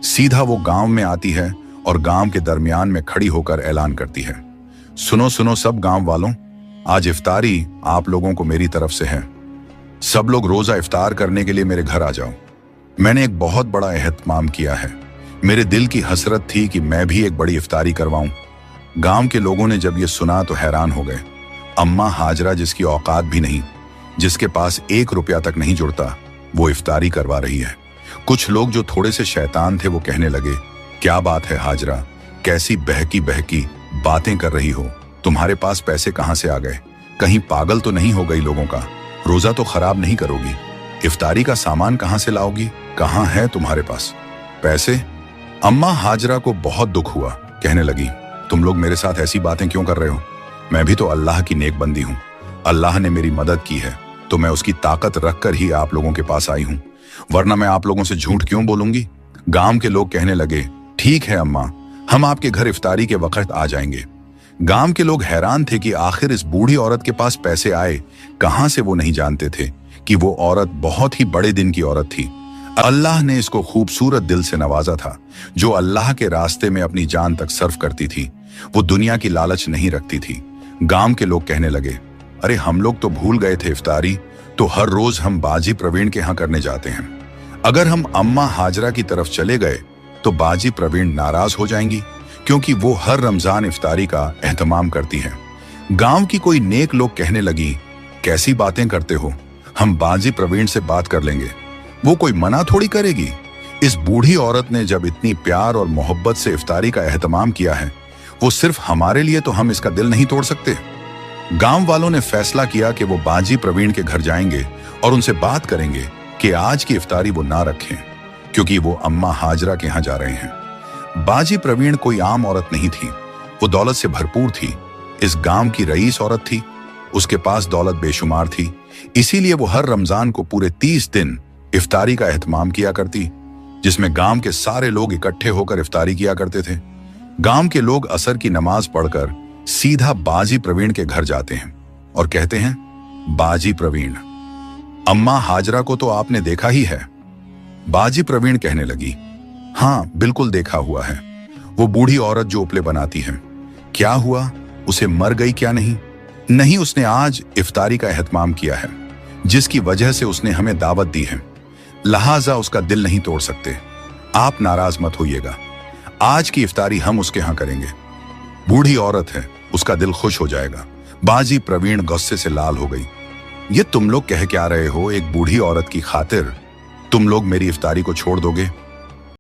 सीधा वो गांव में आती है और गांव के दरमियान में खड़ी होकर ऐलान करती है, सुनो सुनो सब गांव वालों, आज इफ्तारी आप लोगों को मेरी तरफ से है। सब लोग रोजा इफ्तार करने के लिए मेरे घर आ जाओ। मैंने एक बहुत बड़ा एहतमाम किया है। मेरे दिल की हसरत थी कि मैं भी एक बड़ी इफ्तारी करवाऊं। गांव के लोगों ने जब ये सुना तो हैरान हो गए। अम्मा हाजरा, जिसकी औकात भी नहीं, जिसके पास 1 रुपया तक नहीं जुड़ता, वो इफ्तारी करवा रही है। कुछ लोग जो थोड़े से शैतान थे वो कहने लगे, क्या बात है हाजरा, कैसी बहकी बहकी बातें कर रही हो, तुम्हारे पास पैसे कहां से आ गए? कहीं पागल तो नहीं हो गई लोगों का? रोजा तो खराब नहीं करोगी, इफ्तारी का सामान कहां से लाओगी? कहां है तुम्हारे पास पैसे? अम्मा हाजरा को बहुत दुख हुआ। कहने लगी, तुम लोग मेरे साथ ऐसी बातें क्यों कर रहे हो? मैं भी तो अल्लाह की नेक बंदी हूं। अल्लाह ने मेरी मदद की है तो मैं उसकी ताकत रखकर ही आप लोगों के पास आई हूं, वरना मैं आप लोगों से झूठ क्यों बोलूंगी? गांव के लोग कहने लगे, ठीक है अम्मा, हम आपके घर इफ्तारी के वक्त आ जाएंगे। गांव के लोग हैरान थे कि आखिर इस बूढ़ी औरत के पास पैसे आए कहां से। वो नहीं जानते थे कि वो औरत बहुत ही बड़े दिन की औरत थी। अल्लाह ने इसको खूबसूरत दिल से नवाजा था, जो अल्लाह के रास्ते में अपनी जान तक सर्फ करती थी। वो दुनिया की लालच नहीं रखती थी। गांव के लोग कहने लगे, अरे हम लोग तो भूल गए थे, इफ्तारी तो हर रोज हम बाजी प्रवीण के यहाँ करने जाते हैं। अगर हम अम्मा हाजरा की तरफ चले गए तो बाजी प्रवीण नाराज हो जाएंगी, क्योंकि वो हर रमजान इफ्तारी का एहतमाम करती है। गांव की कोई नेक लोग कहने लगी, कैसी बातें करते हो, हम बाजी प्रवीण से बात कर लेंगे, वो कोई मना थोड़ी करेगी। इस बूढ़ी औरत ने जब इतनी प्यार और मोहब्बत से इफ्तारी का एहतमाम किया है, वो सिर्फ हमारे लिए, तो हम इसका दिल नहीं तोड़ सकते। गांव वालों ने फैसला किया कि वो बाजी प्रवीण के घर जाएंगे और उनसे बात करेंगे कि आज की इफ्तारी वो ना रखें, क्योंकि वो अम्मा हाजरा के यहाँ जा रहे हैं। बाजी प्रवीण कोई आम औरत नहीं थी, वो दौलत से भरपूर थी। इस गांव की रईस औरत थी, उसके पास दौलत बेशुमार थी। इसीलिए वो हर रमजान को पूरे 30 दिन इफ्तारी का एहतमाम किया करती, जिसमें गांव के सारे लोग इकट्ठे होकर इफ्तारी किया करते थे। गांव के लोग असर की नमाज पढ़कर सीधा बाजी प्रवीण के घर जाते हैं और कहते हैं, बाजी प्रवीण, अम्मा हाजरा को तो आपने देखा ही है। बाजी प्रवीण कहने लगी, हाँ बिल्कुल देखा हुआ है। वो बूढ़ी औरत जो उपले बनाती है, क्या हुआ, उसे मर गई क्या? नहीं नहीं, उसने आज इफ्तारी का एहतमाम किया है, जिसकी वजह से उसने हमें दावत दी है, लिहाजा उसका दिल नहीं तोड़ सकते। आप नाराज मत होइएगा, आज की इफ्तारी हम उसके यहाँ करेंगे। बूढ़ी औरत है, उसका दिल खुश हो जाएगा। बाजी प्रवीण गुस्से से लाल हो गई। ये तुम लोग कह क्या रहे हो? एक बूढ़ी औरत की खातिर तुम लोग मेरी इफ्तारी को छोड़ दोगे?